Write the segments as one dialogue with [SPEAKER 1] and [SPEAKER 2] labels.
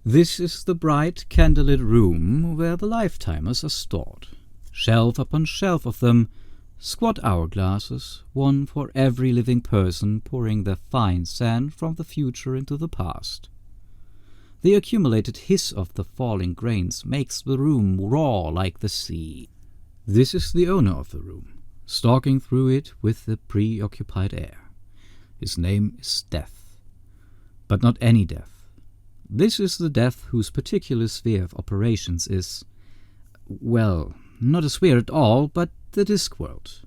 [SPEAKER 1] This is the bright candlelit room where the lifetimers are stored. Shelf upon shelf of them, squat hourglasses, one for every living person pouring their fine sand from the future into the past. The accumulated hiss of the falling grains makes the room roar like the sea. This is the owner of the room, stalking through it with the preoccupied air. His name is Death. But not any death. This is the Death whose particular sphere of operations is, well, not a sphere at all, but the Discworld,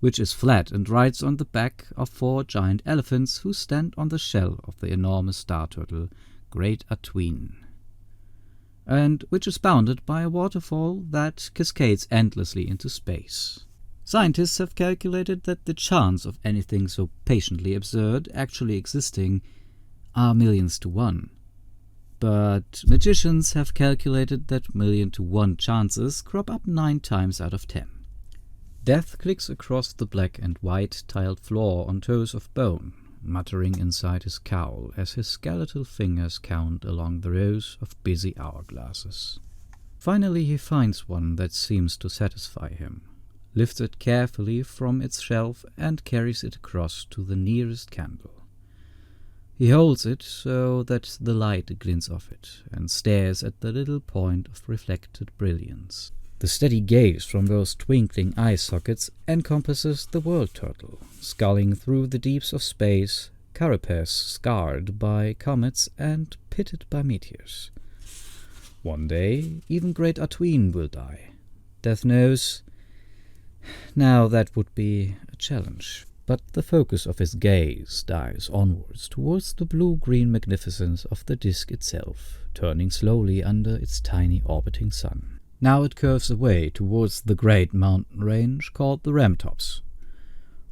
[SPEAKER 1] which is flat and rides on the back of 4 giant elephants who stand on the shell of the enormous star turtle, Great Atween, and which is bounded by a waterfall that cascades endlessly into space. Scientists have calculated that the chance of anything so patiently absurd actually existing are millions to one. But magicians have calculated that 1,000,000 to 1 chances crop up 9 times out of 10. Death clicks across the black and white tiled floor on toes of bone, muttering inside his cowl as his skeletal fingers count along the rows of busy hourglasses. Finally he finds one that seems to satisfy him, lifts it carefully from its shelf and carries it across to the nearest candle. He holds it so that the light glints off it, and stares at the little point of reflected brilliance. The steady gaze from those twinkling eye sockets encompasses the world turtle, sculling through the deeps of space, carapace scarred by comets and pitted by meteors. One day, even Great Atween will die. Death knows. Now that would be a challenge. But the focus of his gaze dives onwards towards the blue-green magnificence of the disk itself, turning slowly under its tiny orbiting sun. Now it curves away towards the great mountain range called the Ramtops.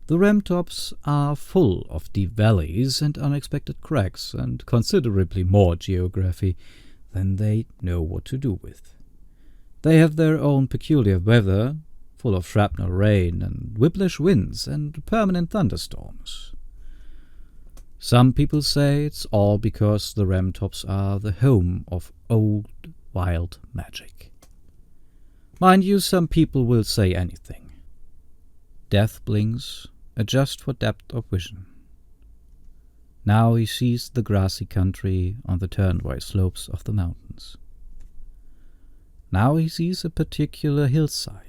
[SPEAKER 1] The Ramtops are full of deep valleys and unexpected cracks, and considerably more geography than they know what to do with. They have their own peculiar weather, full of shrapnel rain and whiplash winds and permanent thunderstorms. Some people say it's all because the Ramtops are the home of old, wild magic. Mind you, some people will say anything. Death blinks, adjust for depth of vision. Now he sees the grassy country on the turnwise slopes of the mountains. Now he sees a particular hillside.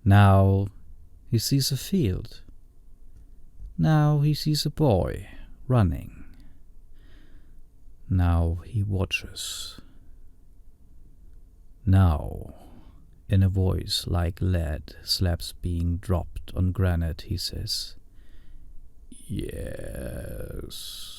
[SPEAKER 1] Now he sees a field. Now he sees a boy running. Now he watches. Now, in a voice like lead slabs being dropped on granite, he says, "Yes."